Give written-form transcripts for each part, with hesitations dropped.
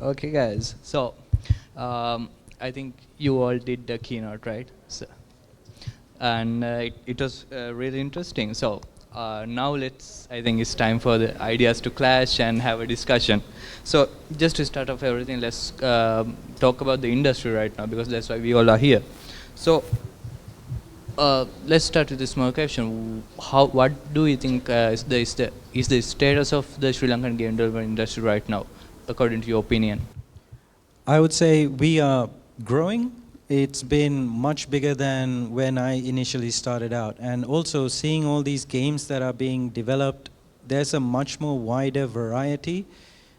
Okay, guys. So, I think you all did the keynote, right? So, and it was really interesting. So now I think it's time for the ideas to clash and have a discussion. So just to start off everything, let's talk about the industry right now, because that's why we all are here. So let's start with this small question. What do you think is the status of the Sri Lankan game development industry right now, according to your opinion? I would say we are growing. It's been much bigger than when I initially started out. And also seeing all these games that are being developed, there's a much more wider variety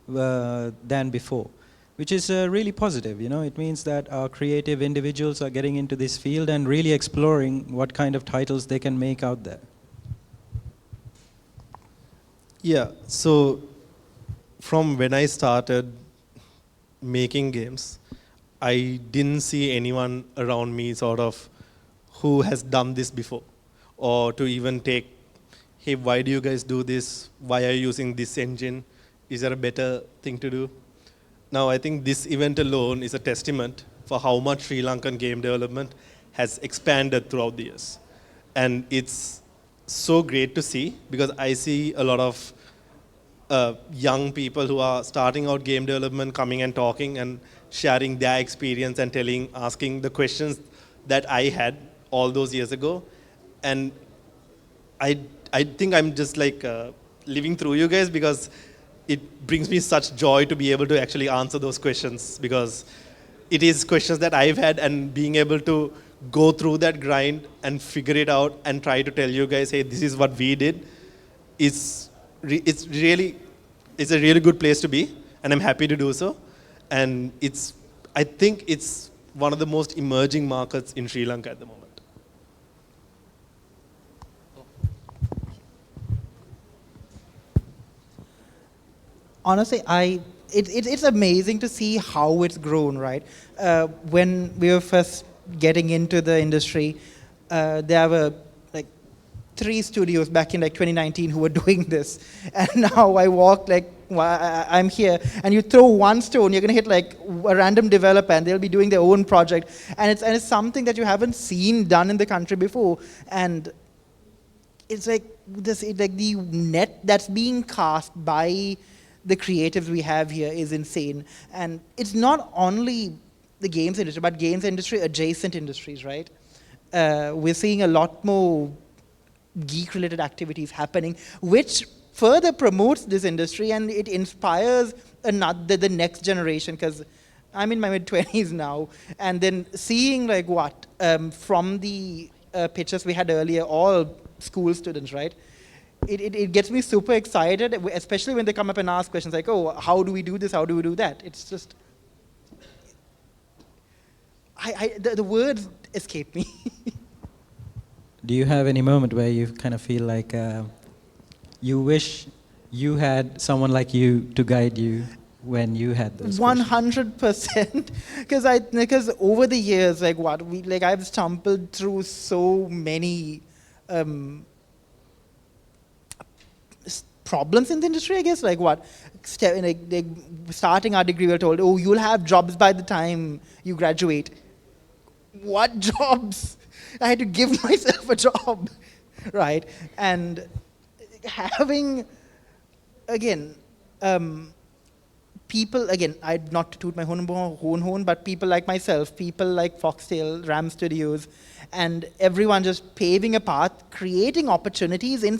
than before, which is really positive. You know, it means that our creative individuals are getting into this field and really exploring what kind of titles they can make out there. Yeah, so from when I started making games, I didn't see anyone around me sort of who has done this before, or to even take, hey, why do you guys do this? Why are you using this engine? Is there a better thing to do? Now, I think this event alone is a testament for how much Sri Lankan game development has expanded throughout the years. And it's so great to see, because I see a lot of young people who are starting out game development coming and talking and sharing their experience and asking the questions that I had all those years ago. And I think I'm just like living through you guys, because it brings me such joy to be able to actually answer those questions, because it is questions that I've had, and being able to go through that grind and figure it out and try to tell you guys, hey, this is what we did, it's a really good place to be, and I'm happy to do so. And I think it's one of the most emerging markets in Sri Lanka at the moment. Honestly, it's amazing to see how it's grown, right? When we were first getting into the industry, there were like 3 studios back in like 2019 who were doing this, and now I walk like I'm here, and you throw one stone, you're gonna hit like a random developer, and they'll be doing their own project, and it's something that you haven't seen done in the country before, and it's like the net that's being cast by the creatives we have here is insane. And it's not only the games industry, but games industry adjacent industries, right? We're seeing a lot more geek-related activities happening, which further promotes this industry, and it inspires the next generation, because I'm in my mid-20s now, and then seeing like from the pictures we had earlier, all school students, right? It gets me super excited, especially when they come up and ask questions like, oh, how do we do this? How do we do that? It's just, the words escape me. Do you have any moment where you kind of feel like you wish you had someone like you to guide you when you had those 100%, because over the years, I've stumbled through so many problems in the industry, I guess, starting our degree, we're told, oh, you'll have jobs by the time you graduate. What jobs? I had to give myself a job, right? And having, again, people, again, not to toot my own horn, but people like myself, people like Foxtale, Ram Studios, and everyone just paving a path, creating opportunities in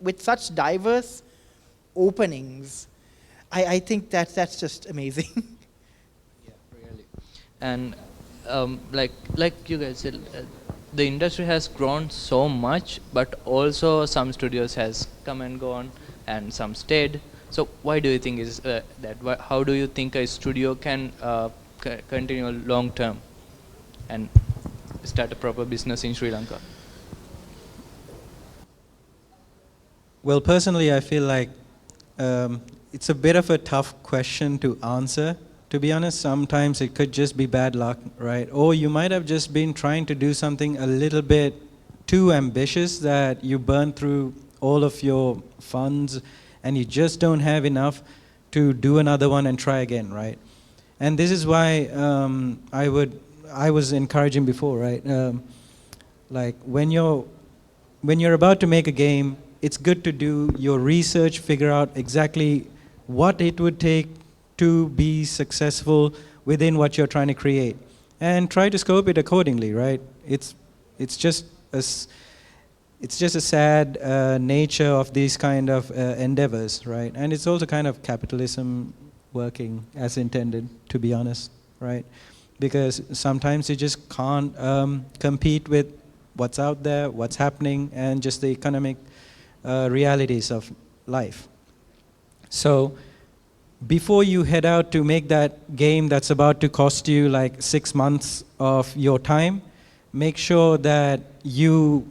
with such diverse openings. I think that's just amazing. Yeah, really. And like you guys said, the industry has grown so much, but also some studios has come and gone, and some stayed. So why do you think is that? How do you think a studio can continue long term and start a proper business in Sri Lanka? Well, personally, I feel like it's a bit of a tough question to answer. To be honest, sometimes it could just be bad luck, right? Or you might have just been trying to do something a little bit too ambitious, that you burn through all of your funds and you just don't have enough to do another one and try again, right? And this is why I was encouraging before, right? Like when you're about to make a game, it's good to do your research, figure out exactly what it would take to be successful within what you're trying to create, and try to scope it accordingly, right? It's just a sad nature of these kind of endeavors, right? And it's also kind of capitalism working as intended, to be honest, right? Because sometimes you just can't compete with what's out there, what's happening, and just the economic realities of life. So before you head out to make that game that's about to cost you like 6 months of your time, make sure that you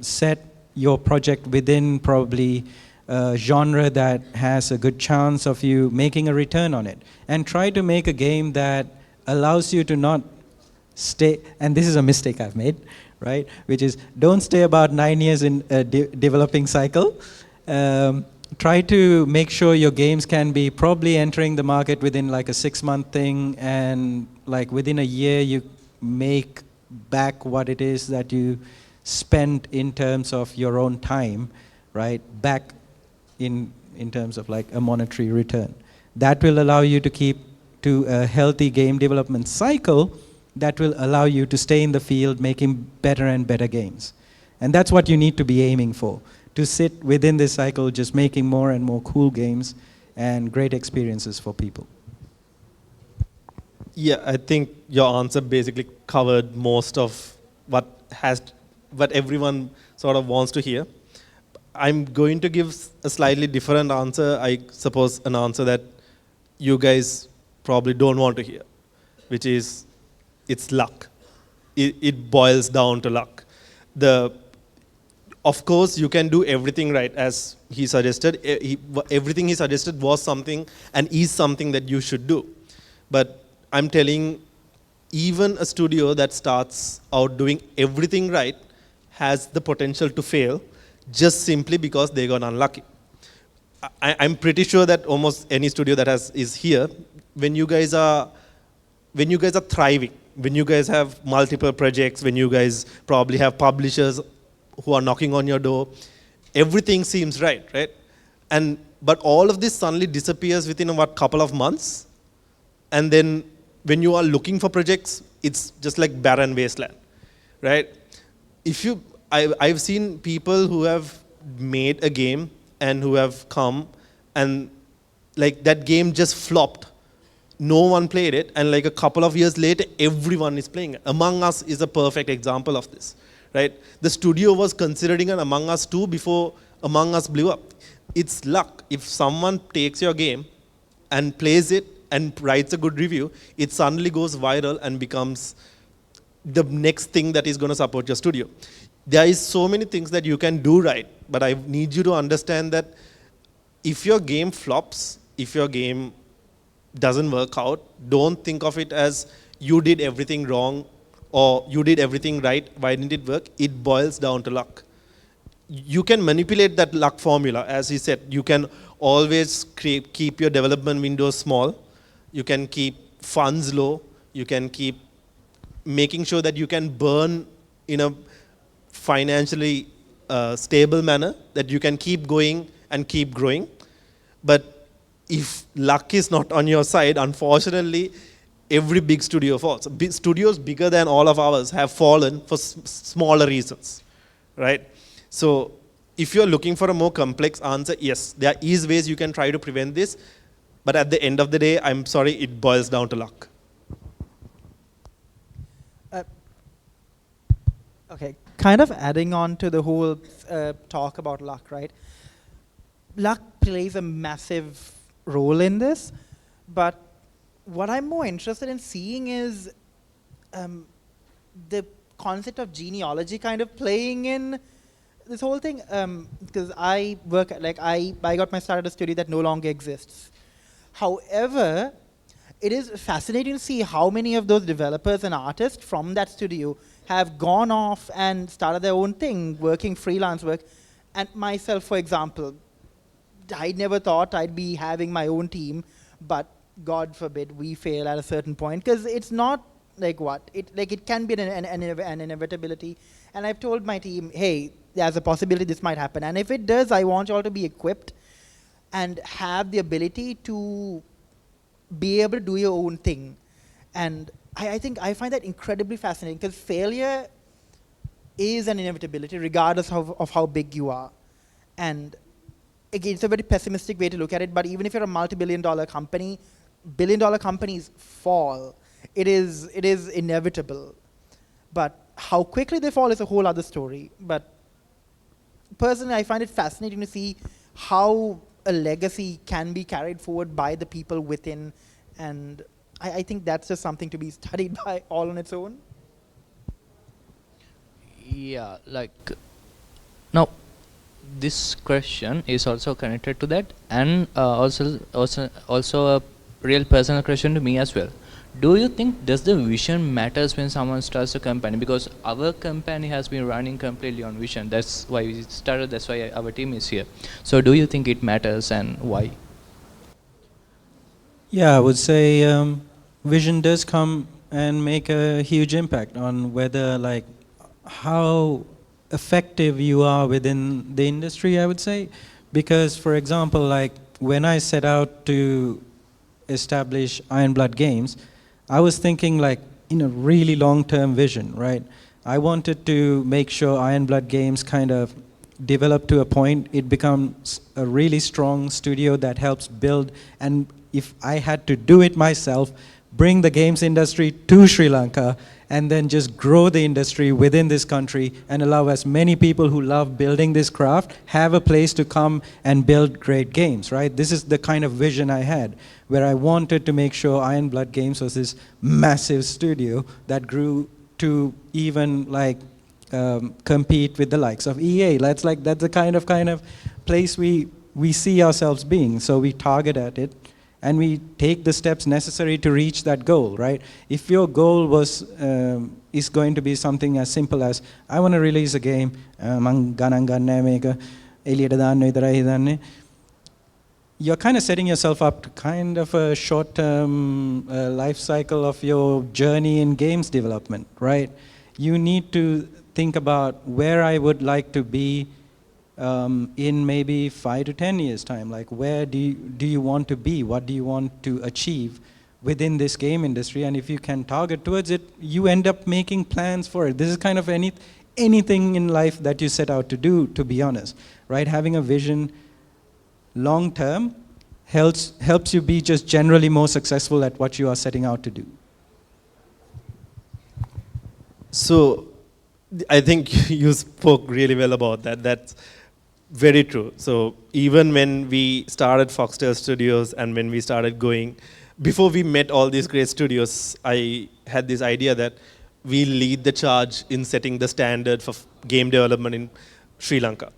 set your project within probably a genre that has a good chance of you making a return on it. And try to make a game that allows you to not stay, and this is a mistake I've made, right? Which is, don't stay about 9 years in a developing cycle. Try to make sure your games can be probably entering the market within like a 6-month thing, and like within a year you make back what it is that you spent in terms of your own time, right? Back in terms of like a monetary return. That will allow you to keep to a healthy game development cycle that will allow you to stay in the field making better and better games. And that's what you need to be aiming for, to sit within this cycle just making more and more cool games and great experiences for people. Yeah, I think your answer basically covered most of what everyone sort of wants to hear. I'm going to give a slightly different answer, I suppose an answer that you guys probably don't want to hear, which is, it's luck. It boils down to luck. Of course, you can do everything right, as he suggested. Everything he suggested was something and is something that you should do. But I'm telling, even a studio that starts out doing everything right has the potential to fail just simply because they got unlucky. I'm pretty sure that almost any studio that is here, when you guys are thriving, when you guys have multiple projects, when you guys probably have publishers who are knocking on your door, everything seems right? But all of this suddenly disappears within a couple of months, and then when you are looking for projects, it's just like barren wasteland, right? I've seen people who have made a game and who have come and like that game just flopped. No one played it, and like a couple of years later, everyone is playing it. Among Us is a perfect example of this, right? The studio was considering an Among Us 2 before Among Us blew up. It's luck. If someone takes your game and plays it and writes a good review, it suddenly goes viral and becomes the next thing that is going to support your studio. There is so many things that you can do right, but I need you to understand that if your game flops, if your game doesn't work out, don't think of it as you did everything wrong or you did everything right, why didn't it work? It boils down to luck. You can manipulate that luck formula, as he said. You can always keep your development windows small. You can keep funds low. You can keep making sure that you can burn in a financially stable manner, that you can keep going and keep growing. But if luck is not on your side, unfortunately, every big studio falls. Studios bigger than all of ours have fallen for smaller reasons, right? So if you're looking for a more complex answer, yes, there is ways you can try to prevent this, but at the end of the day, I'm sorry, it boils down to luck. Okay, kind of adding on to the whole talk about luck, right? Luck plays a massive role in this, but what I'm more interested in seeing is the concept of genealogy kind of playing in this whole thing, because I work at, I got my start at a studio that no longer exists. However, it is fascinating to see how many of those developers and artists from that studio have gone off and started their own thing, working freelance work. And myself, for example, I never thought I'd be having my own team, but God forbid we fail at a certain point, because it's not like what it can be an inevitability. And I've told my team, hey, there's a possibility this might happen, and if it does, I want you all to be equipped and have the ability to be able to do your own thing. And I think I find that incredibly fascinating, because failure is an inevitability regardless of how big you are. And again, it's a very pessimistic way to look at it, but even if you're a multi-billion-dollar company, billion-dollar companies fall. It is inevitable. But how quickly they fall is a whole other story. But personally, I find it fascinating to see how a legacy can be carried forward by the people within, and I think that's just something to be studied by all on its own. Yeah, like now this question is also connected to that, and also a real personal question to me as well. Do you think does the vision matters when someone starts a company? Because our company has been running completely on vision. That's why we started. That's why our team is here. So do you think it matters, and why? Yeah, I would say vision does come and make a huge impact on whether, like, how effective you are within the industry, I would say. Because, for example, like when I set out to establish Iron Blood Games, I was thinking like in a really long-term vision, right? I wanted to make sure Iron Blood Games kind of develop to a point it becomes a really strong studio that helps build, and if I had to do it myself, bring the games industry to Sri Lanka and then just grow the industry within this country and allow as many people who love building this craft have a place to come and build great games, right? This is the kind of vision I had, where I wanted to make sure Iron Blood Games was this massive studio that grew to even like compete with the likes of EA. That's the kind of place we see ourselves being. So we target at it, and we take the steps necessary to reach that goal, right? If your goal is going to be something as simple as, I want to release a game, you're kind of setting yourself up to kind of a short-term life cycle of your journey in games development, right? You need to think about where I would like to be in maybe 5 to 10 years' time. Like, where do you want to be? What do you want to achieve within this game industry? And if you can target towards it, you end up making plans for it. This is kind of anything in life that you set out to do, to be honest, right? Having a vision long term helps you be just generally more successful at what you are setting out to do. So I think you spoke really well about that. That's very true. So even when we started Foxtale Studios and when we started going, before we met all these great studios, I had this idea that we lead the charge in setting the standard for game development in Sri Lanka.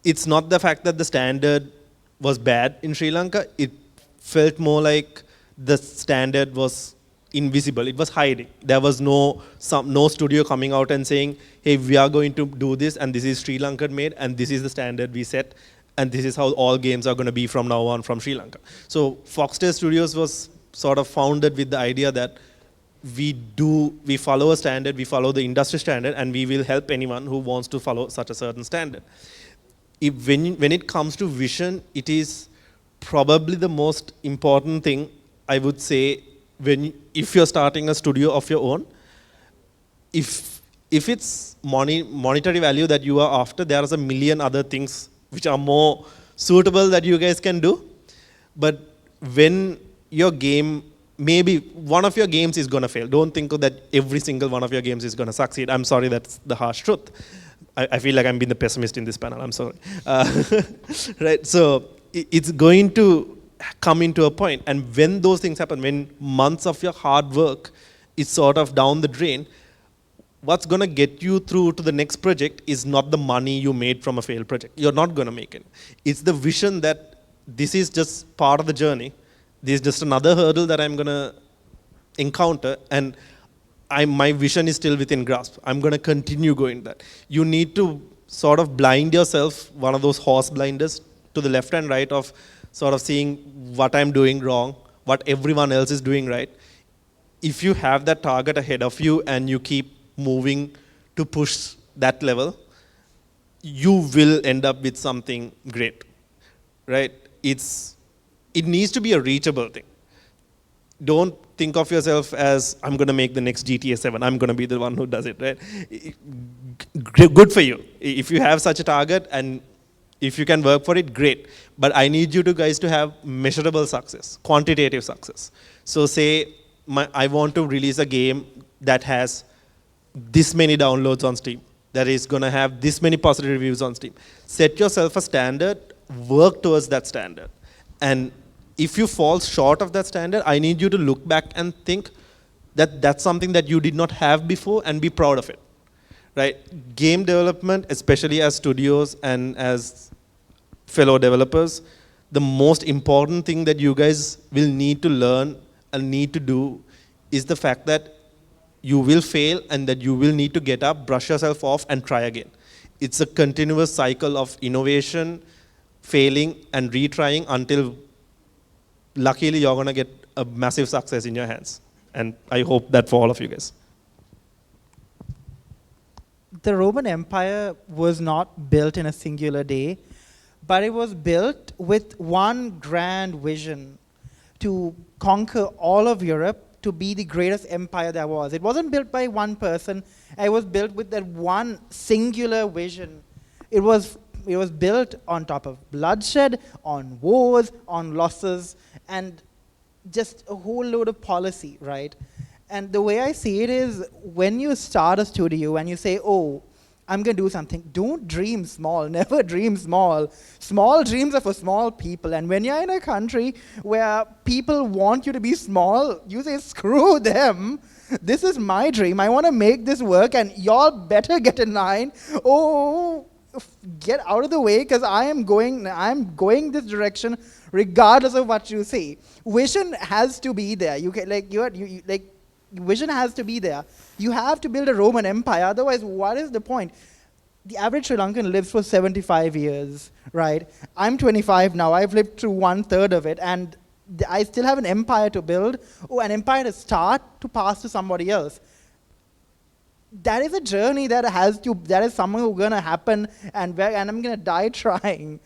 It's not the fact that the standard was bad in Sri Lanka. It felt more like the standard was invisible. It was hiding. There was no studio coming out and saying, hey, we are going to do this, and this is Sri Lankan made, and this is the standard we set, and this is how all games are going to be from now on from Sri Lanka. So Foxtale Studios was sort of founded with the idea that we follow a standard, we follow the industry standard, and we will help anyone who wants to follow such a certain standard. When it comes to vision, it is probably the most important thing, I would say, if you're starting a studio of your own. If it's monetary value that you are after, there are a million other things which are more suitable that you guys can do. But when your game, maybe one of your games is going to fail. Don't think that every single one of your games is going to succeed. I'm sorry, that's the harsh truth. I feel like I'm being the pessimist in this panel, I'm sorry. Right, so it's going to come into a point, and when those things happen, when months of your hard work is sort of down the drain, what's going to get you through to the next project is not the money you made from a failed project. You're not going to make it. It's the vision that this is just part of the journey. This is just another hurdle that I'm going to encounter, and my vision is still within grasp. I'm going to continue going that. You need to sort of blind yourself, one of those horse blinders, to the left and right of sort of seeing what I'm doing wrong, what everyone else is doing right. If you have that target ahead of you and you keep moving to push that level, you will end up with something great, right? It needs to be a reachable thing. Don't think of yourself as, I'm going to make the next GTA 7. I'm going to be the one who does it, right? Good for you. If you have such a target and if you can work for it, great. But I need you guys to have measurable success, quantitative success. So say, I want to release a game that has this many downloads on Steam, that is going to have this many positive reviews on Steam. Set yourself a standard, work towards that standard. And if you fall short of that standard, I need you to look back and think that that's something that you did not have before and be proud of it, right? Game development, especially as studios and as fellow developers, the most important thing that you guys will need to learn and need to do is the fact that you will fail and that you will need to get up, brush yourself off, and try again. It's a continuous cycle of innovation, failing, and retrying until luckily you're going to get a massive success in your hands. And I hope that for all of you guys. The Roman Empire was not built in a singular day, but it was built with one grand vision to conquer all of Europe, to be the greatest empire there was. It wasn't built by one person. It was built with that one singular vision. It was built on top of bloodshed, on wars, on losses, and just a whole load of policy, right? And the way I see it is, when you start a studio and you say, oh, I'm going to do something, don't dream small, never dream small. Small dreams are for small people. And when you're in a country where people want you to be small, you say, screw them. This is my dream. I want to make this work, and y'all better get in line. Oh, get out of the way, because I'm going this direction regardless of what you say. Vision has to be there. Vision has to be there. You have to build a Roman Empire, otherwise what is the point? The average Sri Lankan lives for 75 years, right? I'm 25 now, I've lived through 1/3 of it, and I still have an empire to build, an empire to start, to pass to somebody else. That is a journey that is something going to happen, and I'm going to die trying.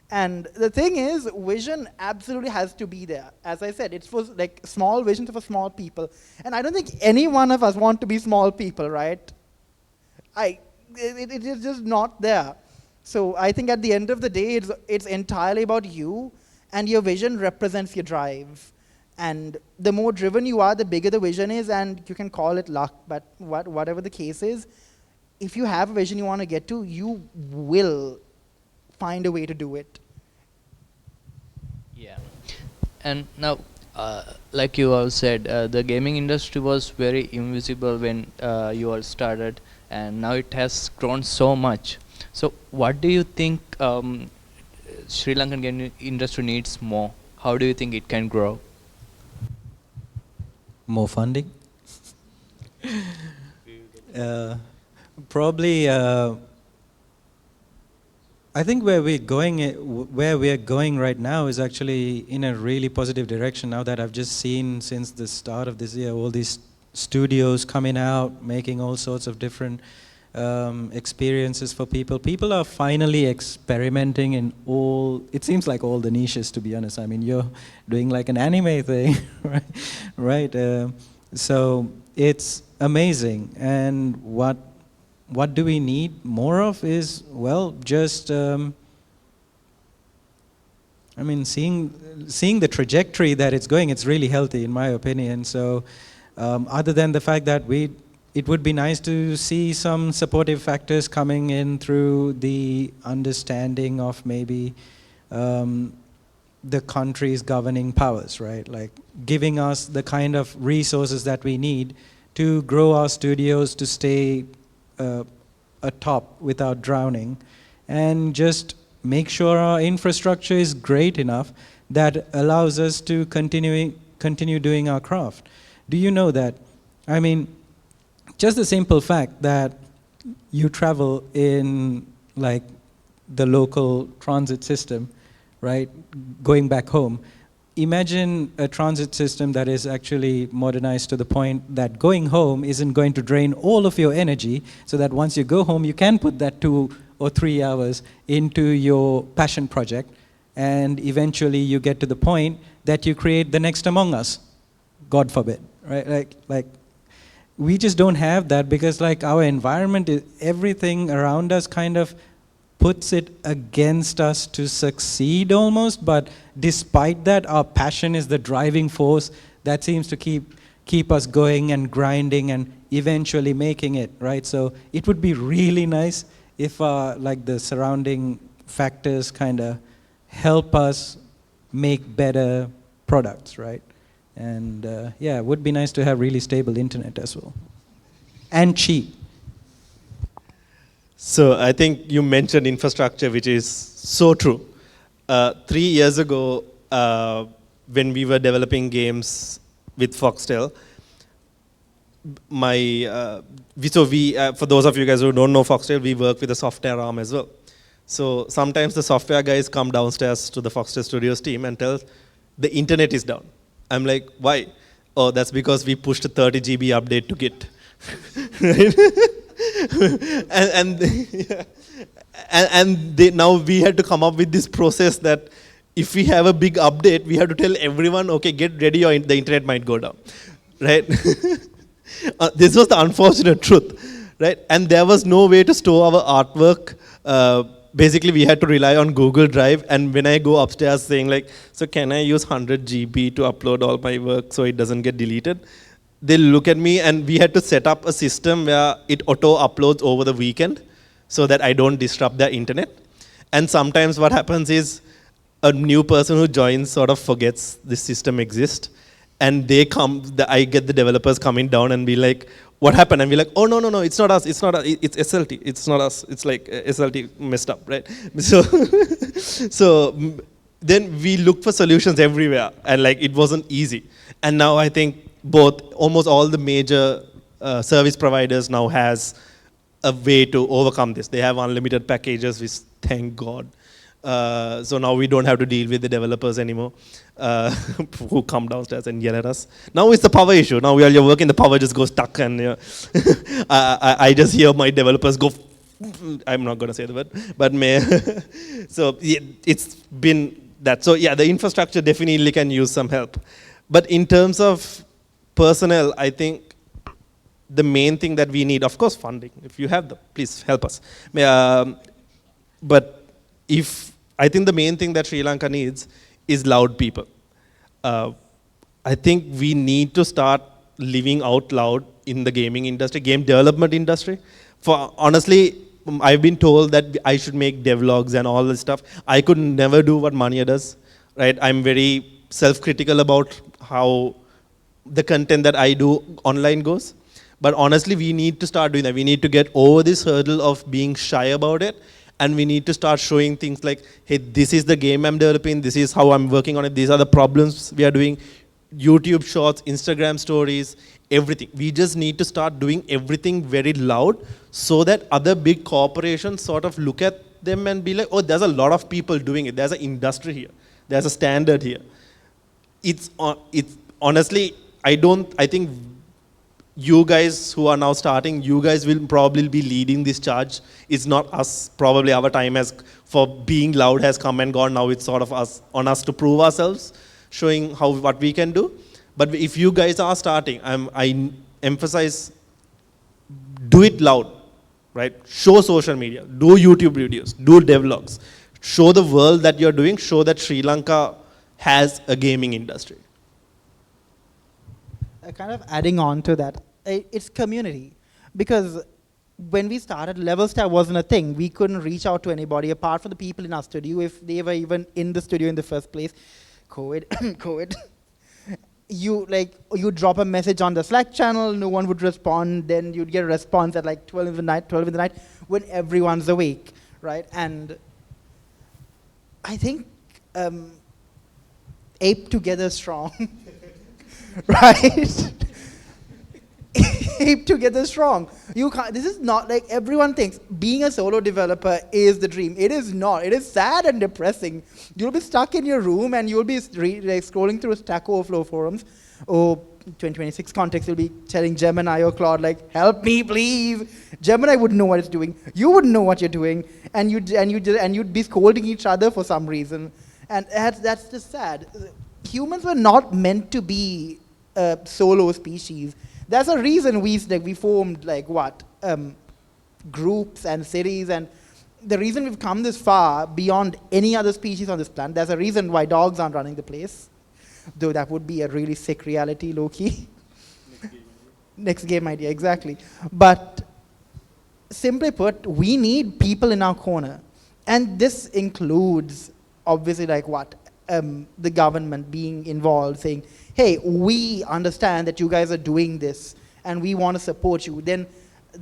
And the thing is, vision absolutely has to be there. As I said, it's for like small visions for small people. And I don't think any one of us want to be small people, right? It is just not there. So I think at the end of the day, it's entirely about you, and your vision represents your drive. And the more driven you are, the bigger the vision is, and you can call it luck, but whatever the case is, if you have a vision you want to get to, you will find a way to do it. Yeah. And now, like you all said, the gaming industry was very invisible when you all started, and now it has grown so much. So what do you think Sri Lankan gaming industry needs more? How do you think it can grow? More funding? Probably, I think where we're going right now is actually in a really positive direction. Now that I've just seen since the start of this year, all these studios coming out, making all sorts of different experiences for people. People are finally experimenting in it seems like all the niches, to be honest. I mean, you're doing like an anime thing, right? So it's amazing. And what do we need more of is, well, just, I mean, seeing the trajectory that it's going, it's really healthy in my opinion. So other than the fact that it would be nice to see some supportive factors coming in through the understanding of maybe the country's governing powers, right? Like giving us the kind of resources that we need to grow our studios, to stay atop without drowning, and just make sure our infrastructure is great enough that allows us to continue doing our craft. Do you know that? I mean, just the simple fact that you travel in like the local transit system, right, going back home. Imagine a transit system that is actually modernized to the point that going home isn't going to drain all of your energy, so that once you go home, you can put that 2 or 3 hours into your passion project, and eventually you get to the point that you create the next Among Us, God forbid, right? Like we just don't have that, because like our environment, everything around us kind of puts it against us to succeed almost, but despite that, our passion is the driving force that seems to keep us going and grinding and eventually making it, right? So it would be really nice if like the surrounding factors kind of help us make better products, right? And yeah, it would be nice to have really stable internet as well. And cheap. So I think you mentioned infrastructure, which is so true. 3 years ago, when we were developing games with Foxtale, for those of you guys who don't know Foxtale, we work with a software arm as well. So sometimes the software guys come downstairs to the Foxtale Studios team and tell the internet is down. I'm like, why? Oh, that's because we pushed a 30 GB update to Git. Right? Now we had to come up with this process that if we have a big update, we have to tell everyone, okay, get ready or the internet might go down, right? This was the unfortunate truth, right? And there was no way to store our artwork. Basically, we had to rely on Google Drive. And when I go upstairs saying like, so can I use 100 GB to upload all my work so it doesn't get deleted? They look at me, and we had to set up a system where it auto uploads over the weekend so that I don't disrupt their internet. And sometimes what happens is a new person who joins sort of forgets this system exists, and they come, I get the developers coming down and be like, what happened? And be like, oh, no, it's not us, it's SLT, it's not us, it's like SLT messed up, right? So then we look for solutions everywhere, and like it wasn't easy. And now I think almost all the major service providers now has a way to overcome this. They have unlimited packages, which thank God. So now we don't have to deal with the developers anymore who come downstairs and yell at us. Now it's the power issue. Now while you're working, the power just goes stuck, and I just hear my developers go, I'm not going to say the word, but so yeah, it's been that. So yeah, the infrastructure definitely can use some help. But in terms of personnel, I think the main thing that we need, of course, funding. If you have them, please help us. But I think the main thing that Sri Lanka needs is loud people. I think we need to start living out loud in the gaming industry, game development industry. Honestly, I've been told that I should make devlogs and all this stuff. I could never do what Mania does, right? I'm very self-critical about how the content that I do online goes. But honestly, we need to start doing that. We need to get over this hurdle of being shy about it. And we need to start showing things like, hey, this is the game I'm developing. This is how I'm working on it. These are the problems we are doing. YouTube shorts, Instagram stories, everything. We just need to start doing everything very loud so that other big corporations sort of look at them and be like, oh, there's a lot of people doing it. There's an industry here. There's a standard here. It's honestly, I think you guys who are now starting, you guys will probably be leading this charge. It's not us. Probably our time for being loud has come and gone. Now it's sort of on us to prove ourselves, showing what we can do. But if you guys are starting, I emphasize, do it loud, right? Show social media, do YouTube videos, do devlogs. Show the world that you're doing, show that Sri Lanka has a gaming industry. Kind of adding on to that, it's community. Because when we started, Levelstair wasn't a thing. We couldn't reach out to anybody apart from the people in our studio, if they were even in the studio in the first place. COVID. You drop a message on the Slack channel, no one would respond, then you'd get a response at like 12 in the night when everyone's awake, right? And I think ape together strong. Right? ape together strong. You can't. This is not like everyone thinks being a solo developer is the dream. It is not. It is sad and depressing. You'll be stuck in your room and you'll be like scrolling through Stack Overflow forums. Oh, 2026 context, you'll be telling Gemini or Claude like, "Help me, please." Gemini would know what it's doing. You wouldn't know what you're doing, and you'd be scolding each other for some reason, and that's just sad. Humans were not meant to be a solo species. There's a reason we formed groups and cities, and the reason we've come this far beyond any other species on this planet. There's a reason why dogs aren't running the place, though that would be a really sick reality, low-key. Next game idea, exactly. But simply put, we need people in our corner, and this includes obviously the government being involved, saying, hey, we understand that you guys are doing this and we want to support you. Then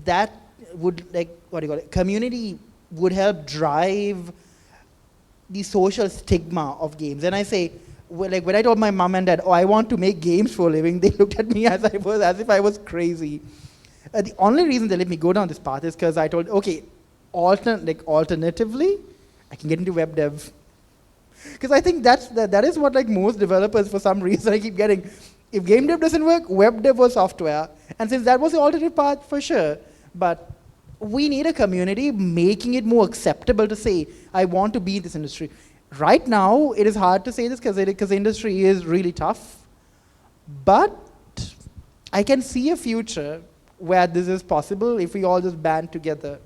that would, community would help drive the social stigma of games. And I say, when I told my mom and dad, oh, I want to make games for a living, they looked at me as if I was crazy. The only reason they let me go down this path is because I told, okay, alternatively, I can get into web dev. Because I think that is what most developers, for some reason, I keep getting. If game dev doesn't work, web dev or software. And since that was the alternative path, for sure. But we need a community making it more acceptable to say, I want to be in this industry. Right now, it is hard to say this because the industry is really tough. But I can see a future where this is possible if we all just band together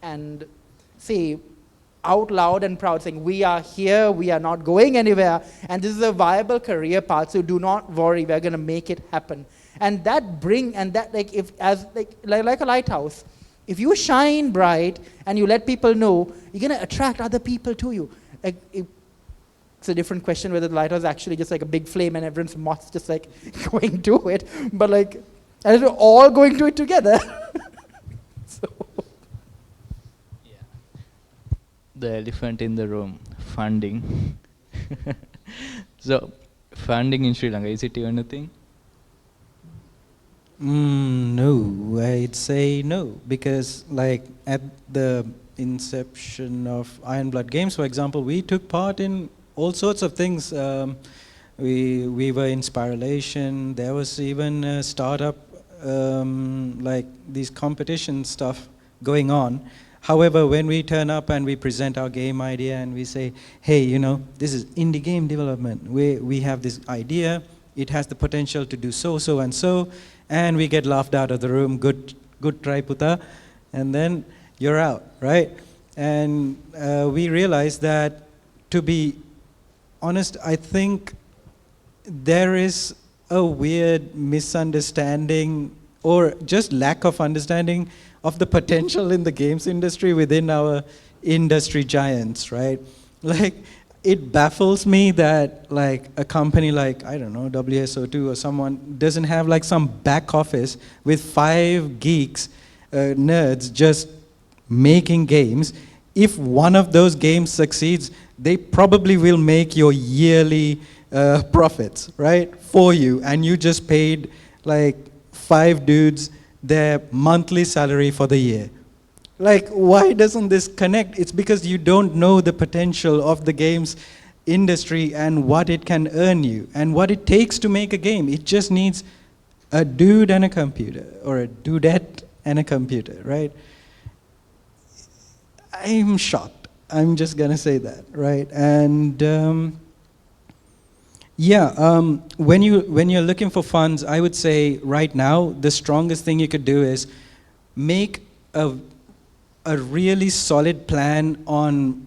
and say, out loud and proud, saying we are here, we are not going anywhere, and this is a viable career path, so do not worry, we're going to make it happen. And that like a lighthouse, if you shine bright and you let people know, you're going to attract other people to you. It's a different question whether the lighthouse is actually just like a big flame and everyone's moths just going to it, but as we're all going to it together. So. The elephant in the room, funding. So, funding in Sri Lanka, is it even a thing? No, I'd say no, because at the inception of Iron Blood Games, for example, we took part in all sorts of things. We were in Spiralation. There was even a startup, these competition stuff going on. However, when we turn up and we present our game idea and we say, hey, this is indie game development. We have this idea. It has the potential to do so, and so. And we get laughed out of the room. Good try, Puta. And then you're out, right? And we realized that, to be honest, I think there is a weird misunderstanding or just lack of understanding of the potential in the games industry within our industry giants, right? It baffles me that a company I don't know, WSO2 or someone doesn't have some back office with 5 geeks, nerds just making games. If one of those games succeeds, they probably will make your yearly profits, right, for you. And you just paid 5 dudes their monthly salary for the year. Why doesn't this connect? It's because you don't know the potential of the games industry and what it can earn you and what it takes to make a game. It just needs a dude and a computer, or a dudette and a computer, right? I'm shocked. I'm just gonna say that, right? And when you're looking for funds, I would say right now the strongest thing you could do is make a really solid plan on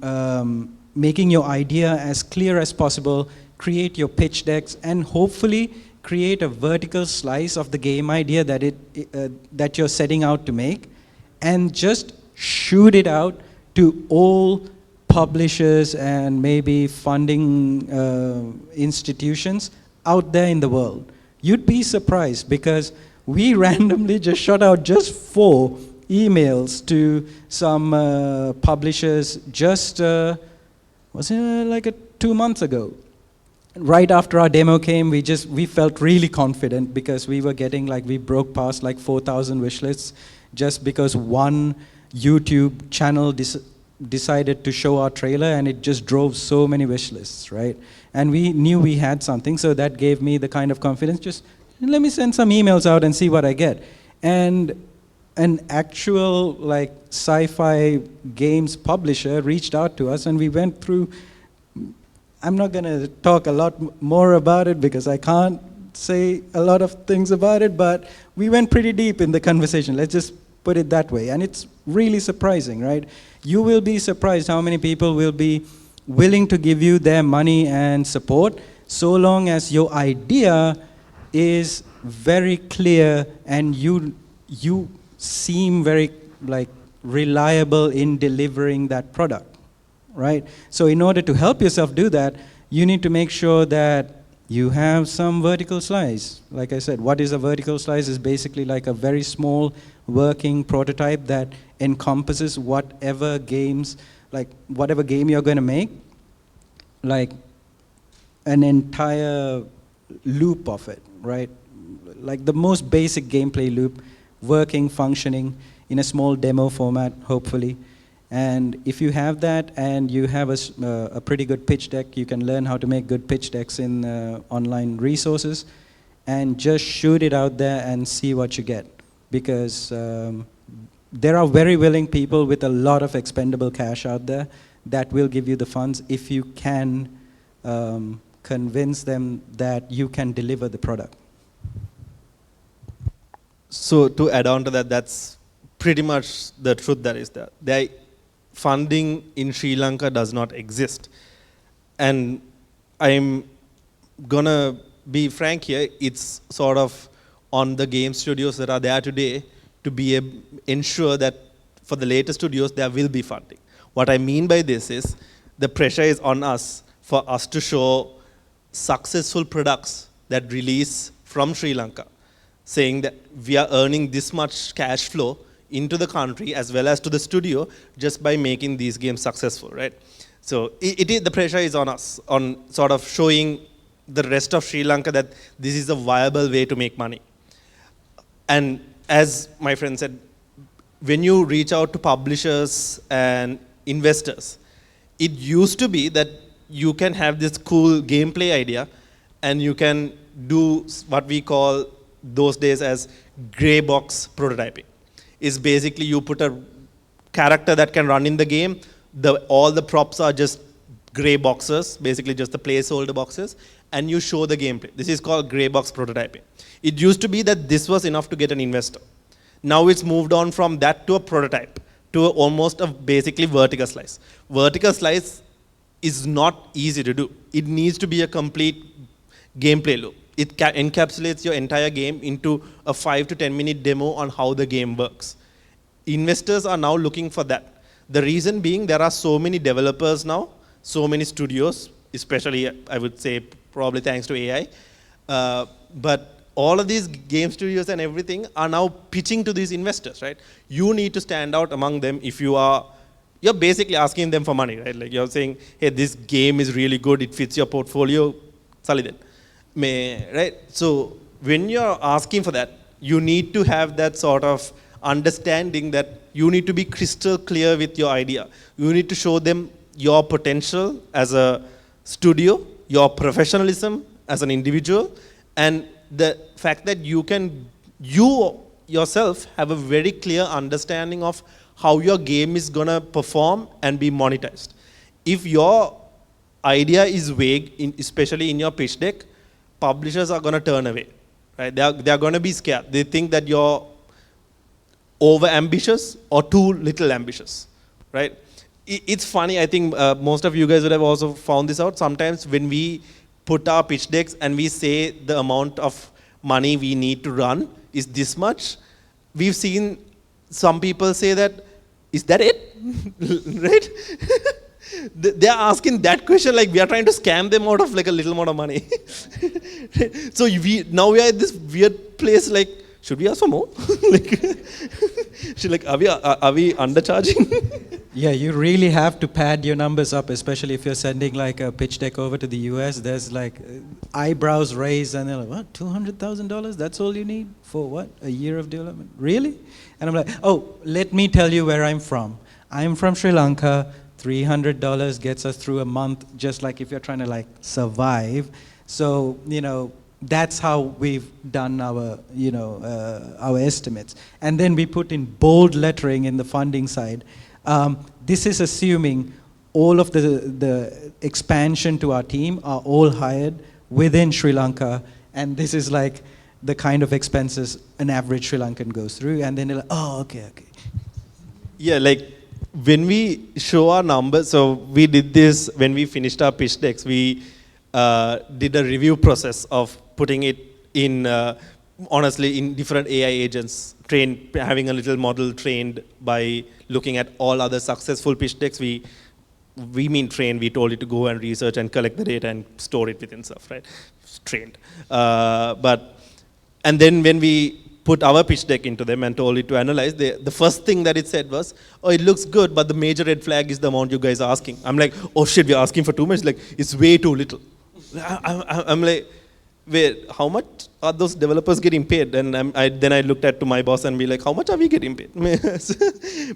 making your idea as clear as possible, create your pitch decks, and hopefully create a vertical slice of the game idea that you're setting out to make, and just shoot it out to all publishers and maybe funding institutions out there in the world. You'd be surprised, because we randomly just shot out just 4 emails to some publishers just, was it 2 months ago? right after our demo came, we felt really confident because we were getting we broke past 4,000 wish lists just because one YouTube channel decided to show our trailer, and it just drove so many wish lists, right? And we knew we had something, so that gave me the kind of confidence, just let me send some emails out and see what I get. And an actual sci-fi games publisher reached out to us, and we went through. I'm not going to talk a lot more about it because I can't say a lot of things about it, but we went pretty deep in the conversation. Let's just put it that way. And it's really surprising, right? You will be surprised how many people will be willing to give you their money and support so long as your idea is very clear and you seem very reliable in delivering that product. Right? So in order to help yourself do that, you need to make sure that you have some vertical slice. Like I said, what is a vertical slice is basically a very small working prototype that encompasses whatever games, whatever game you're going to make, an entire loop of it, right? The most basic gameplay loop, working, functioning in a small demo format, hopefully. And if you have that and you have a pretty good pitch deck, you can learn how to make good pitch decks in online resources and just shoot it out there and see what you get. Because there are very willing people with a lot of expendable cash out there that will give you the funds if you can convince them that you can deliver the product. So to add on to that, that's pretty much the truth that is there. Funding in Sri Lanka does not exist. And I'm gonna be frank here, it's sort of on the game studios that are there today to ensure that for the later studios there will be funding. What I mean by this is the pressure is on us for us to show successful products that release from Sri Lanka, saying that we are earning this much cash flow into the country as well as to the studio just by making these games successful, right? So the pressure is on us, on sort of showing the rest of Sri Lanka that this is a viable way to make money. And as my friend said, when you reach out to publishers and investors, it used to be that you can have this cool gameplay idea and you can do what we call those days as gray box prototyping. Is basically you put a character that can run in the game, all the props are just gray boxes, basically just the placeholder boxes, and you show the gameplay. This is called gray box prototyping. It used to be that this was enough to get an investor. Now it's moved on from that to a prototype, to almost a basically vertical slice. Vertical slice is not easy to do. It needs to be a complete gameplay loop. It encapsulates your entire game into a 5 to 10 minute demo on how the game works. Investors are now looking for that. The reason being there are so many developers now, so many studios, especially I would say probably thanks to AI. But all of these game studios and everything are now pitching to these investors, right? You need to stand out among them if you're basically asking them for money, right? You're saying, hey, this game is really good, it fits your portfolio, Saliden. Right? So when you're asking for that, you need to have that sort of understanding that you need to be crystal clear with your idea. You need to show them your potential as a studio, your professionalism as an individual, and the fact that you yourself have a very clear understanding of how your game is going to perform and be monetized. If your idea is vague, especially in your pitch deck, publishers are going to turn away, right? They are going to be scared. They think that you're over ambitious or too little ambitious, right? It's funny, I think most of you guys would have also found this out. Sometimes when we put our pitch decks and we say the amount of money we need to run is this much, we've seen some people say that, is that it? Right? They're asking that question like we are trying to scam them out of a little amount of money. So now we are at this weird place like, should we ask for more? Are we undercharging? Yeah, you really have to pad your numbers up, especially if you're sending like a pitch deck over to the US. There's like eyebrows raised, and they're like, what, $200,000? That's all you need for what? A year of development? Really? And I'm like, oh, let me tell you where I'm from. I'm from Sri Lanka. $300 gets us through a month, just like if you're trying to like survive. So, you know, that's how we've done our, you know, our estimates. And then we put in bold lettering in the funding side. This is assuming all of the expansion to our team are all hired within Sri Lanka, and this is like the kind of expenses an average Sri Lankan goes through, and then they're like, oh, okay. Yeah, like when we show our numbers, so we did this when we finished our pitch decks, we did a review process of putting it in, honestly, in different AI agents, trained, having a little model trained by looking at all other successful pitch decks. We mean trained, we told it to go and research and collect the data and store it within stuff, right? It's trained. And then when we put our pitch deck into them and told it to analyze, the first thing that it said was, oh, it looks good, but the major red flag is the amount you guys are asking. I'm like, oh shit, we're asking for too much. Like, it's way too little. I'm like, wait, how much are those developers getting paid? And then I looked at to my boss and be like, how much are we getting paid?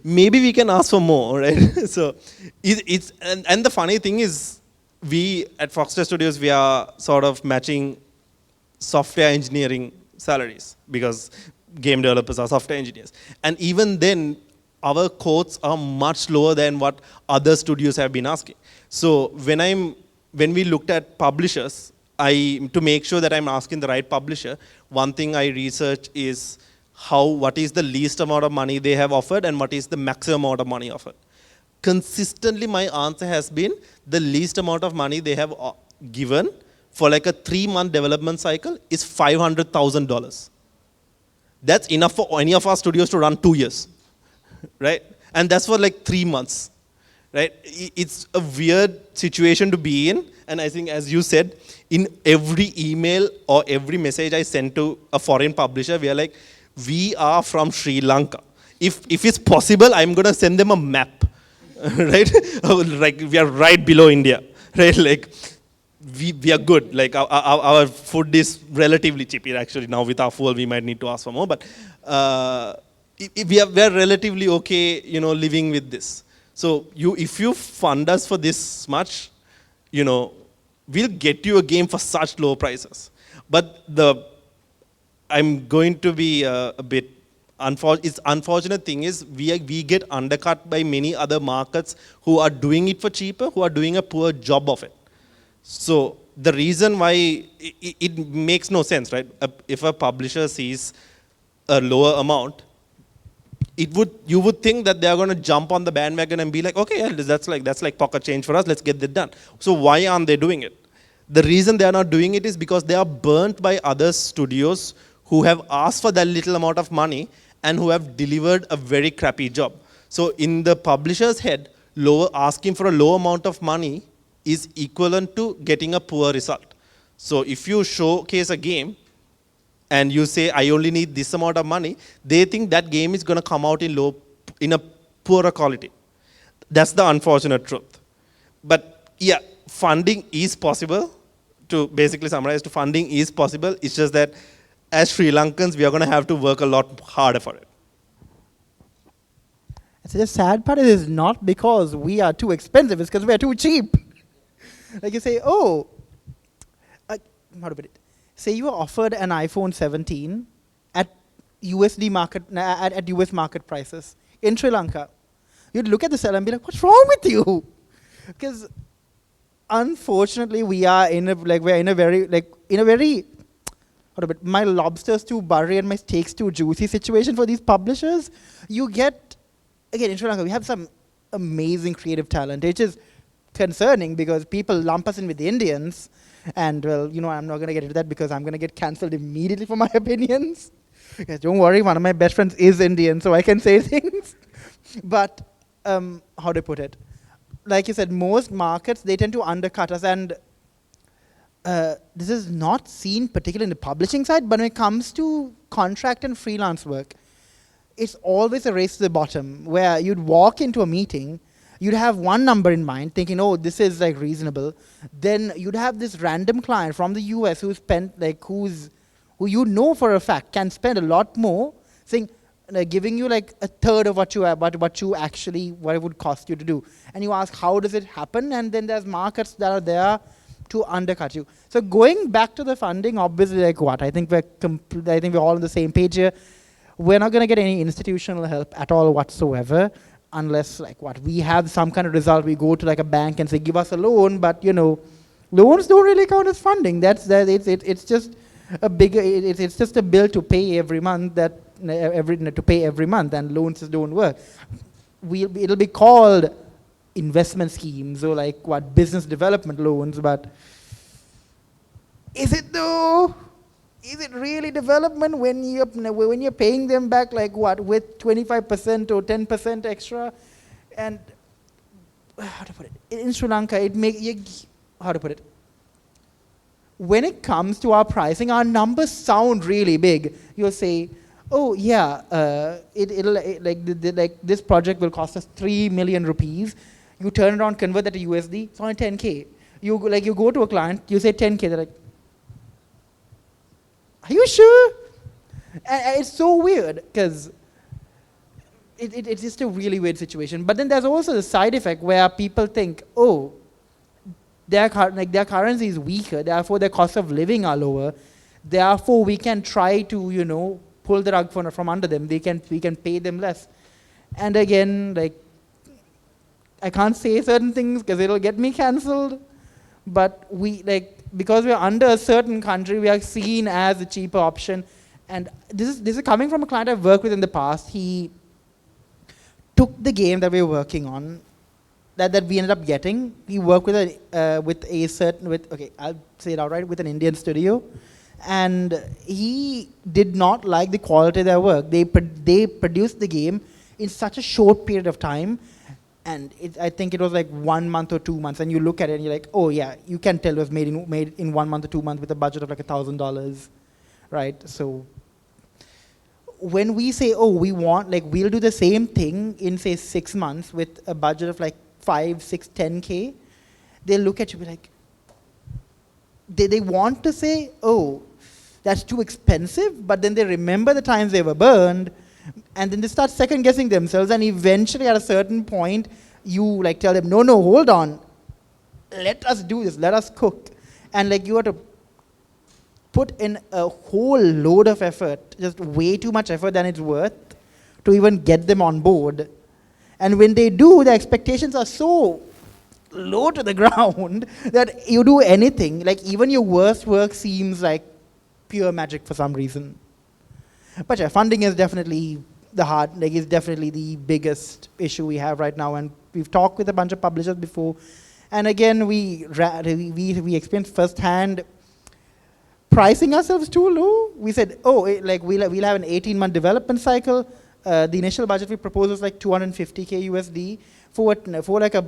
Maybe we can ask for more, right? So and the funny thing is, we at Foxtale Studios, we are sort of matching software engineering salaries because game developers are software engineers. And even then, our quotes are much lower than what other studios have been asking. So when we looked at publishers, to make sure that I'm asking the right publisher, one thing I research is what is the least amount of money they have offered and what is the maximum amount of money offered. Consistently, my answer has been the least amount of money they have given for like a 3-month development cycle is $500,000. That's enough for any of our studios to run 2 years, right? And that's for like 3 months, right? It's a weird situation to be in. And I think, as you said, in every email or every message I send to a foreign publisher, we are like, we are from Sri Lanka. If it's possible, I'm going to send them a map, right? Like, we are right below India, right? Like, we are good. Like, our food is relatively cheap. Actually, now with our fuel, we might need to ask for more. But we are relatively okay, you know, living with this. So if you fund us for this much, you know, we'll get you a game for such low prices. But I'm going to be a bit unfortunate thing is we get undercut by many other markets who are doing it for cheaper, who are doing a poor job of it. So the reason why it makes no sense, right? If a publisher sees a lower amount, you would think that they are going to jump on the bandwagon and be like, okay, yeah, that's like pocket change for us, let's get that done. So why aren't they doing it? The reason they are not doing it is because they are burnt by other studios who have asked for that little amount of money and who have delivered a very crappy job. So in the publisher's head, asking for a low amount of money is equivalent to getting a poor result. So if you showcase a game and you say, I only need this amount of money, they think that game is going to come out in a poorer quality. That's the unfortunate truth. But yeah, funding is possible. To basically summarize, funding is possible. It's just that as Sri Lankans, we are going to have to work a lot harder for it. So the sad part is not because we are too expensive, it's because we are too cheap. Like you say, how to put it? Say you are offered an iPhone 17 at USD market, at US market prices in Sri Lanka. You'd look at the seller and be like, what's wrong with you? Because unfortunately, we're in a very, my lobster's too buttery and my steak's too juicy situation for these publishers. You get, again, in Sri Lanka, we have some amazing creative talent, which is concerning because people lump us in with the Indians. And, well, you know, I'm not going to get into that because I'm going to get cancelled immediately for my opinions. Yes, don't worry, one of my best friends is Indian, so I can say things. But, how to put it? Like you said, most markets, they tend to undercut us. And this is not seen particularly in the publishing side, but when it comes to contract and freelance work, it's always a race to the bottom, where you'd walk into a meeting you'd have one number in mind, thinking, oh, this is like reasonable. Then you'd have this random client from the US who spent like who you know for a fact can spend a lot more, saying, giving you like a third of what it would cost you to do. And you ask, how does it happen? And then there's markets that are there to undercut you. So going back to the funding, obviously, like what? I think we're all on the same page here. We're not going to get any institutional help at all whatsoever, unless like what? We have some kind of result. We go to like a bank and say, give us a loan, but loans don't really count as funding. It's just a bigger. It's just a bill to pay every month to pay every month, and loans just don't work. It'll be called investment schemes or like what, business development loans, but is it though? Is it really development when you're paying them back like what, with 25% or 10% extra? And how to put it? In Sri Lanka, how to put it? When it comes to our pricing, our numbers sound really big. You'll say, oh yeah, this project will cost us 3 million rupees. You turn around, convert that to USD, it's only 10K. You go to a client, you say 10K, they're like, are you sure? And it's so weird because it's just a really weird situation. But then there's also the side effect where people think, oh, their currency is weaker, therefore their cost of living are lower. Therefore, we can try to pull the rug from under them. We can pay them less. And again, like, I can't say certain things because it'll get me cancelled. But because we're under a certain country, we are seen as a cheaper option. And this is coming from a client I've worked with in the past. He took the game that we were working on, that we ended up getting. He worked with I'll say it outright, with an Indian studio. And he did not like the quality of their work. They produced the game in such a short period of time. And I think it was like 1 month or 2 months. And you look at it and you're like, oh yeah, you can tell it was made in 1 month or 2 months with a budget of like $1,000, right? So when we say, oh, we'll do the same thing in say 6 months with a budget of like 5, 6, 10K, they'll look at you and be like, they want to say, oh, that's too expensive, but then they remember the times they were burned, and then they start second guessing themselves, and eventually at a certain point, you like tell them, no, hold on, let us do this, let us cook. And like you have to put in a whole load of effort, just way too much effort than it's worth, to even get them on board. And when they do, the expectations are so low to the ground that you do anything, like even your worst work seems like pure magic for some reason. But yeah, funding is definitely is definitely the biggest issue we have right now. And we've talked with a bunch of publishers before, and again we experienced firsthand pricing ourselves too low. We said, oh, we'll have an 18-month development cycle. The initial budget we proposed was like 250K USD for like a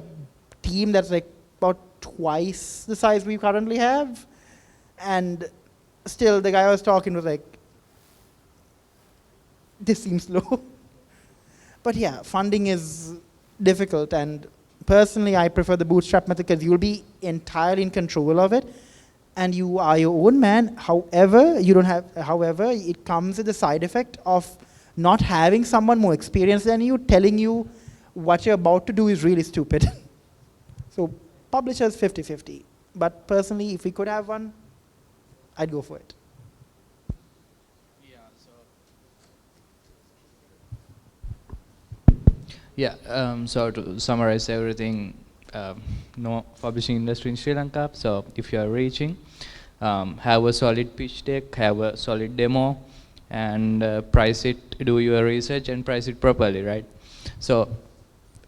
team that's like about twice the size we currently have. And still the guy I was talking was like, this seems low. But yeah, funding is difficult, and personally I prefer the bootstrap method because you'll be entirely in control of it and you are your own man. However, it comes with the side effect of not having someone more experienced than you telling you what you're about to do is really stupid. So publishers 50-50. But personally, if we could have one, I'd go for it. So to summarize everything, no publishing industry in Sri Lanka. So if you are reaching, have a solid pitch deck, have a solid demo, and price it, do your research and price it properly, right? So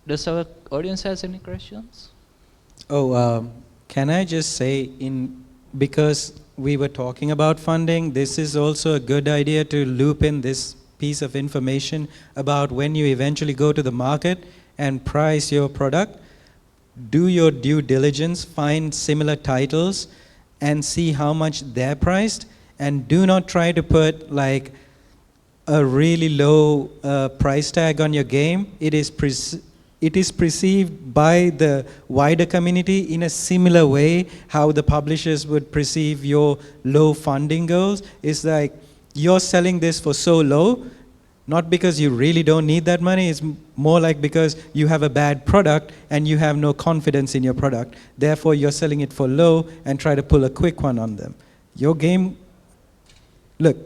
does our audience has any questions? Oh, can I just say, because we were talking about funding, this is also a good idea to loop in this piece of information about when you eventually go to the market and price your product. Do your due diligence, find similar titles and see how much they're priced, and do not try to put like a really low price tag on your game. It is it is perceived by the wider community in a similar way how the publishers would perceive your low funding goals. It's like, you're selling this for so low, not because you really don't need that money, it's more like because you have a bad product and you have no confidence in your product. Therefore, you're selling it for low and try to pull a quick one on them. Your game, look,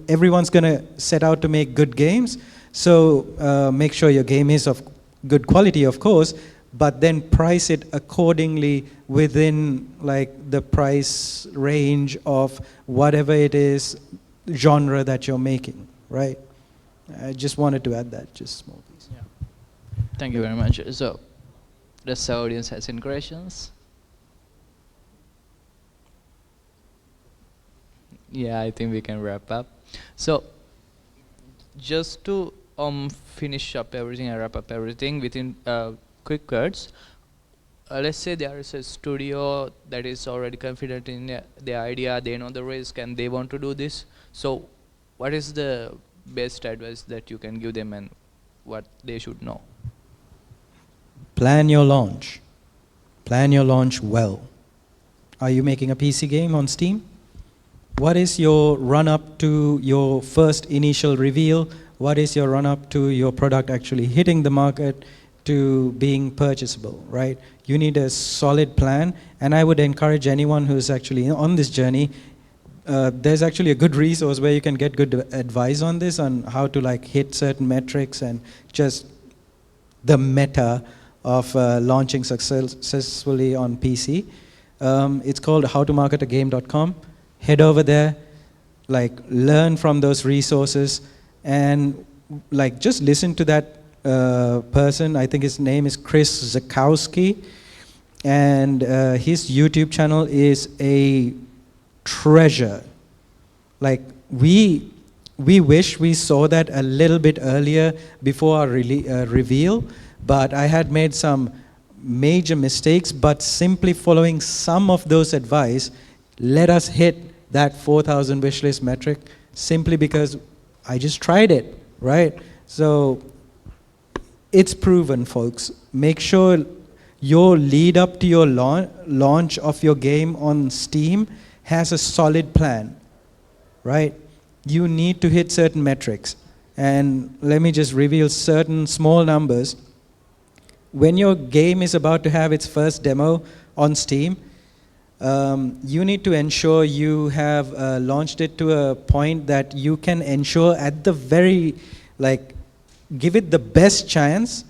everyone's going to set out to make good games, so make sure your game is of good quality, of course, but then price it accordingly within like the price range of whatever it is, genre that you're making, right? I just wanted to add that, just small piece. Yeah. Thank you very much. So, does the audience has any questions? Yeah, I think we can wrap up. So, just to finish up everything and wrap up everything within quick words, let's say there is a studio that is already confident in the idea, they know the risk and they want to do this. So, what is the best advice that you can give them and what they should know? Plan your launch. Plan your launch well. Are you making a PC game on Steam? What is your run-up to your first initial reveal? What is your run-up to your product actually hitting the market to being purchasable, right? You need a solid plan, and I would encourage anyone who's actually on this journey, there's actually a good resource where you can get good advice on this, on how to like hit certain metrics and just the meta of launching successfully on PC. It's called howtomarketagame.com. Head over there, like learn from those resources, and like just listen to that person. I think his name is Chris Zakowski, and his YouTube channel is a treasure. Like we wish we saw that a little bit earlier before our reveal, but I had made some major mistakes, but simply following some of those advice let us hit that 4,000 wishlist metric simply because I just tried it, right? So it's proven, folks. Make sure your lead up to your launch of your game on Steam has a solid plan, right? You need to hit certain metrics. And let me just reveal certain small numbers. When your game is about to have its first demo on Steam, you need to ensure you have launched it to a point that you can ensure at the very, like, give it the best chance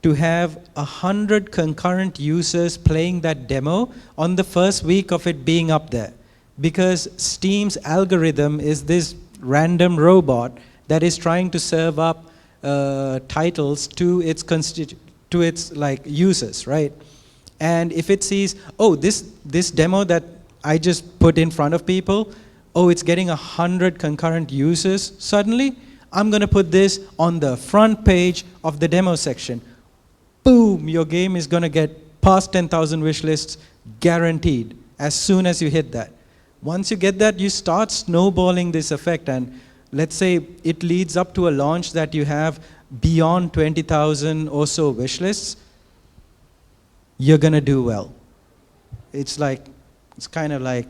to have 100 concurrent users playing that demo on the first week of it being up there. Because Steam's algorithm is this random robot that is trying to serve up titles to its like users, right? And if it sees, oh, this demo that I just put in front of people, oh, it's getting 100 concurrent users suddenly, I'm going to put this on the front page of the demo section. Boom, your game is going to get past 10,000 wish lists guaranteed as soon as you hit that. Once you get that, you start snowballing this effect, and let's say it leads up to a launch that you have beyond 20,000 or so wish lists, you're going to do well. It's kind of like,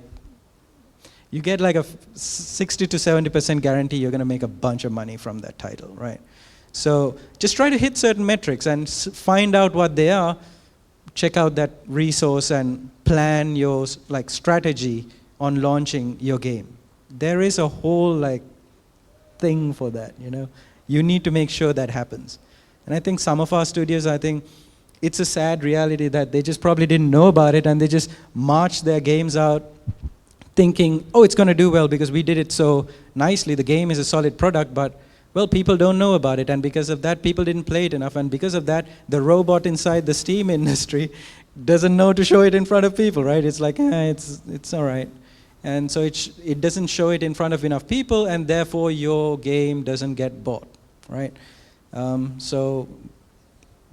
you get like a 60 to 70% guarantee you're going to make a bunch of money from that title, right? So just try to hit certain metrics and find out what they are. Check out that resource and plan your like strategy on launching your game. There is a whole like thing for that, you know. You need to make sure that happens. And I think some of our studios, I think it's a sad reality that they just probably didn't know about it and they just marched their games out thinking, oh, it's going to do well because we did it so nicely. The game is a solid product, but, well, people don't know about it. And because of that, people didn't play it enough. And because of that, the robot inside the Steam industry doesn't know to show it in front of people, right? It's like, it's all right. And so it doesn't show it in front of enough people, and therefore your game doesn't get bought, right? So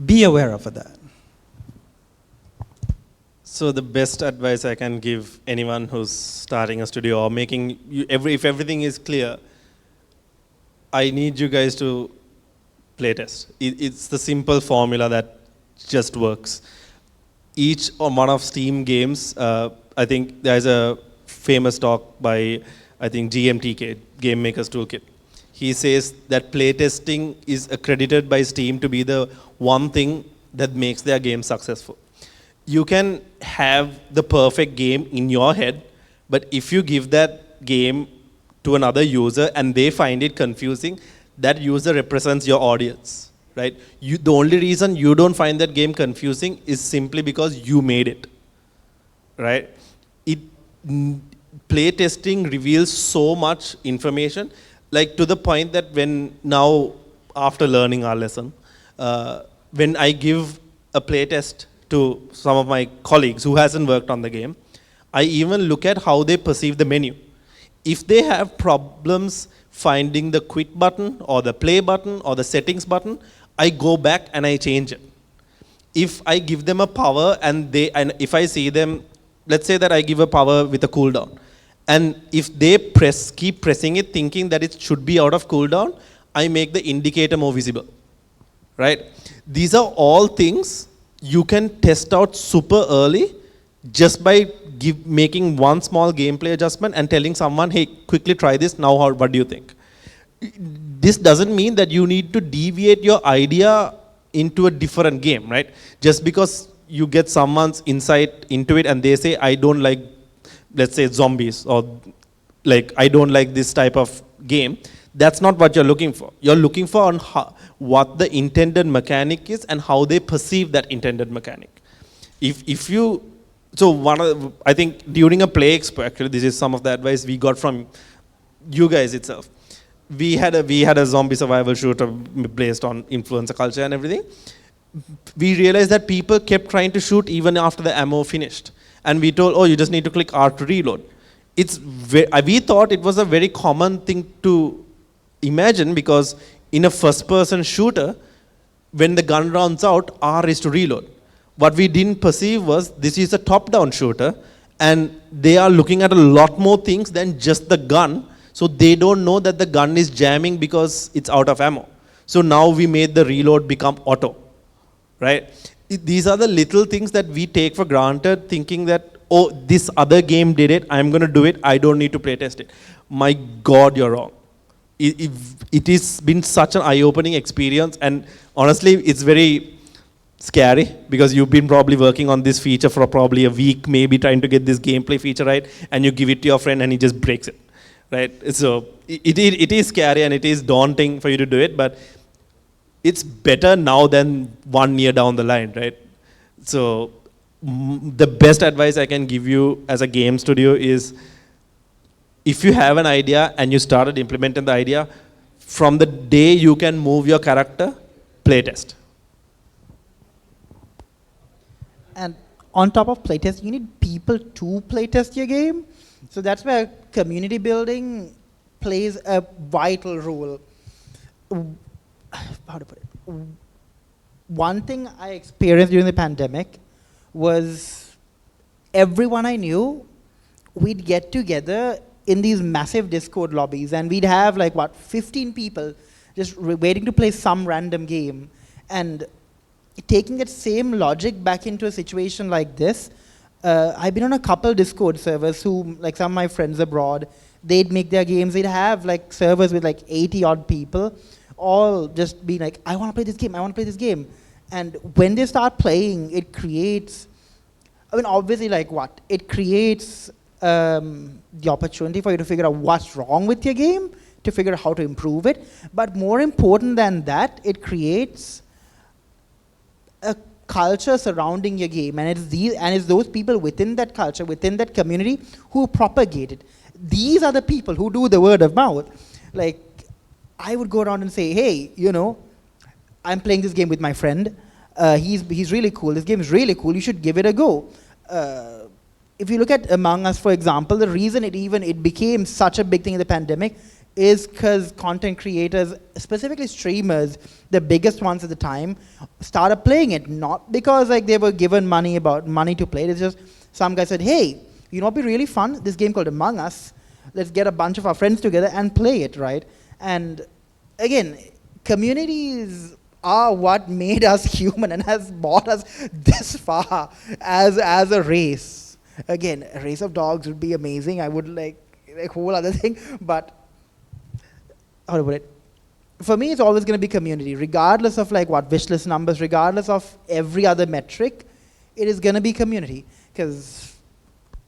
be aware of that. So the best advice I can give anyone who's starting a studio or making, if everything is clear, I need you guys to playtest. It's the simple formula that just works. Each one of Steam games, I think there's a famous talk by, I think, GMTK, Game Maker's Toolkit. He says that playtesting is accredited by Steam to be the one thing that makes their game successful. You can have the perfect game in your head, but if you give that game to another user and they find it confusing, that user represents your audience, right? The only reason you don't find that game confusing is simply because you made it, right? Playtesting reveals so much information, like to the point that when now, after learning our lesson, when I give a playtest to some of my colleagues who hasn't worked on the game, I even look at how they perceive the menu. If they have problems finding the quit button or the play button or the settings button, I go back and I change it. If I give them a power and if I see them, let's say that I give a power with a cooldown, and if they keep pressing it thinking that it should be out of cooldown, I make the indicator more visible, right? These are all things you can test out super early just by making one small gameplay adjustment and telling someone, hey, quickly try this, now what do you think? This doesn't mean that you need to deviate your idea into a different game, right? Just because you get someone's insight into it and they say, I don't like, let's say, zombies, or like, I don't like this type of game, that's not what you're looking for. You're looking for what the intended mechanic is and how they perceive that intended mechanic. I think during a Play Expo, actually, this is some of the advice we got from you guys itself. We had a zombie survival shooter based on influencer culture and everything. We realized that people kept trying to shoot even after the ammo finished. And we told, oh, you just need to click R to reload. We thought it was a very common thing to imagine, because in a first-person shooter, when the gun runs out, R is to reload. What we didn't perceive was this is a top-down shooter, and they are looking at a lot more things than just the gun, so they don't know that the gun is jamming because it's out of ammo. So now we made the reload become auto, right? These are the little things that we take for granted, thinking that, oh, this other game did it, I'm going to do it, I don't need to playtest it. My God, you're wrong. It has been such an eye-opening experience, and honestly, it's very scary, because you've been probably working on this feature for probably a week, maybe trying to get this gameplay feature right, and you give it to your friend and he just breaks it, right? So it is scary and it is daunting for you to do it, but it's better now than 1 year down the line, right? So the best advice I can give you as a game studio is, if you have an idea and you started implementing the idea, from the day you can move your character, playtest. And on top of playtest, you need people to playtest your game. So that's where community building plays a vital role. How to put it? One thing I experienced during the pandemic was everyone I knew, we'd get together in these massive Discord lobbies, and we'd have 15 people just waiting to play some random game. And taking that same logic back into a situation like this, I've been on a couple Discord servers who, some of my friends abroad, they'd make their games, they'd have servers with 80 odd people, all just be like, I want to play this game, I want to play this game. And when they start playing, it creates, obviously it creates the opportunity for you to figure out what's wrong with your game, to figure out how to improve it. But more important than that, it creates a culture surrounding your game, and it's those people within that culture, within that community, who propagate it. These are the people who do the word of mouth. I would go around and say, hey, I'm playing this game with my friend. He's really cool. This game is really cool. You should give it a go. If you look at Among Us, for example, the reason it became such a big thing in the pandemic is because content creators, specifically streamers, the biggest ones at the time, started playing it. Not because they were given money to play it. It's just some guy said, hey, you know what'd be really fun? This game called Among Us. Let's get a bunch of our friends together and play it, right? And again, communities are what made us human and has brought us this far as a race. Again, a race of dogs would be amazing. I would like a whole other thing, but how to put it? For me, it's always going to be community, regardless of like what wishlist numbers, regardless of every other metric. It is going to be community, because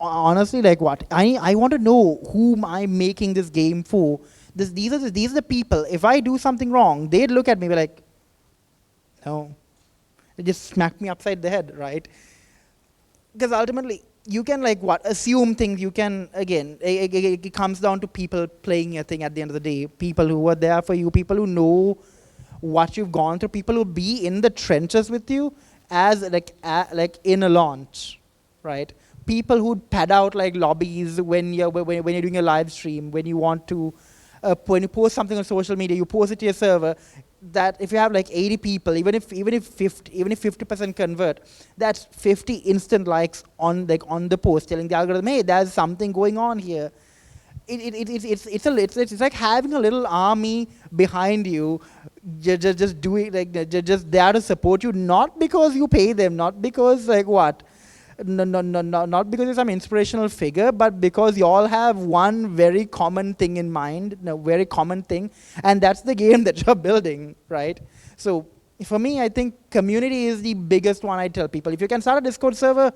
honestly, like what I want to know whom I'm making this game for. These are the people. If I do something wrong, they'd look at me and be like, no, they just smack me upside the head, right? Because ultimately, you can like what assume things. You can again. It comes down to people playing a thing at the end of the day. People who are there for you. People who know what you've gone through. People who be in the trenches with you as like in a launch, right? People who pad out like lobbies when you're doing a live stream. When you want to when you post something on social media, you post it to your server. That if you have like 80 people, even if 50% convert, that's 50 instant likes on the post, telling the algorithm, hey, there's something going on here. It's like having a little army behind you, just doing like just there to support you, not because you pay them, not because like what. No, not because you're some inspirational figure, but because you all have one very common thing in mind, a very common thing, and that's the game that you're building, right? So for me, I think community is the biggest one. I tell people, if you can start a Discord server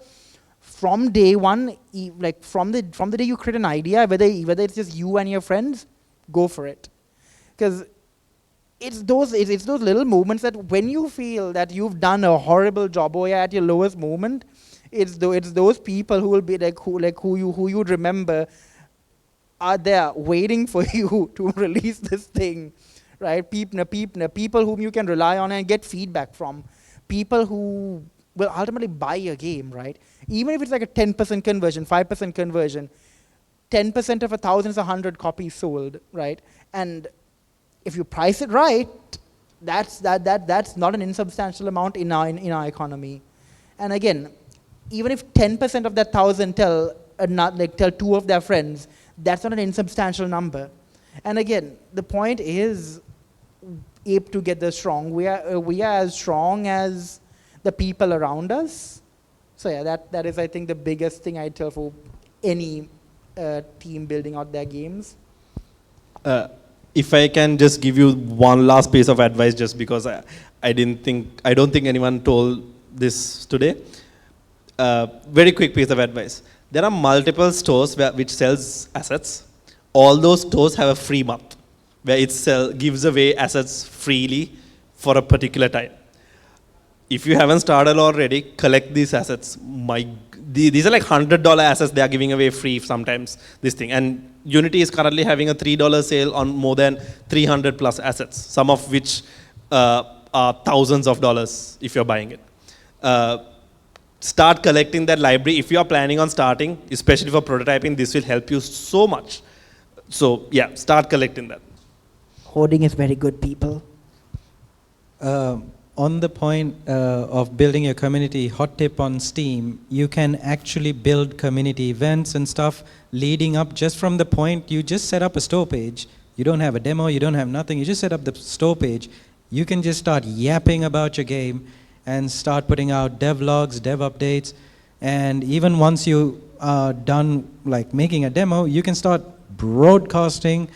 from day one, like from the day you create an idea, whether it's just you and your friends, go for it, because it's those little moments that when you feel that you've done a horrible job or you're at your lowest moment. It's those people who will be who you'd remember are there waiting for you to release this thing, right? People whom you can rely on and get feedback from, people who will ultimately buy your game, right? Even if it's like a 10% conversion, 5% conversion, 10% of 1,000 is 100 copies sold, right? And if you price it right, that's not an insubstantial amount in our economy. And again, even if 10% of that 1,000 tell two of their friends, that's not an insubstantial number. And again, the point is, ape together strong. We are as strong as the people around us. So yeah, that is I think the biggest thing I tell for any team building out their games. If I can just give you one last piece of advice, just because I don't think anyone told this today. Very quick piece of advice. There are multiple stores which sells assets. All those stores have a free month where it gives away assets freely for a particular time. If you haven't started already, collect these assets. These are like $100 assets they are giving away free sometimes, this thing. And Unity is currently having a $3 sale on more than 300 plus assets, some of which are thousands of dollars if you're buying it. Start collecting that library. If you are planning on starting, especially for prototyping, this will help you so much. So yeah, start collecting that. Hoarding is very good, people. On the point of building your community, hot tip on Steam, you can actually build community events and stuff leading up just from the point you just set up a store page. You don't have a demo, you don't have nothing, you just set up the store page. You can just start yapping about your game and start putting out dev logs, dev updates, and even once you are done like making a demo, you can start broadcasting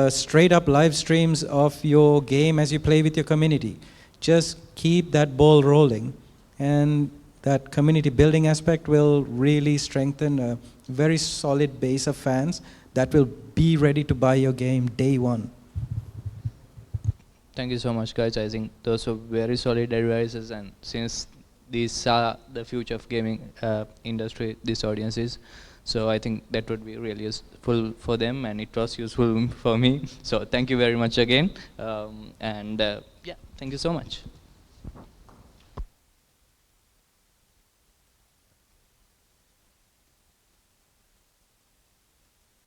straight up live streams of your game as you play with your community. Just keep that ball rolling, and that community building aspect will really strengthen a very solid base of fans that will be ready to buy your game day one. Thank you so much, guys. I think those are very solid advices, and since these are the future of gaming industry, these audiences, so I think that would be really useful for them, and it was useful for me. So thank you very much again, yeah, thank you so much.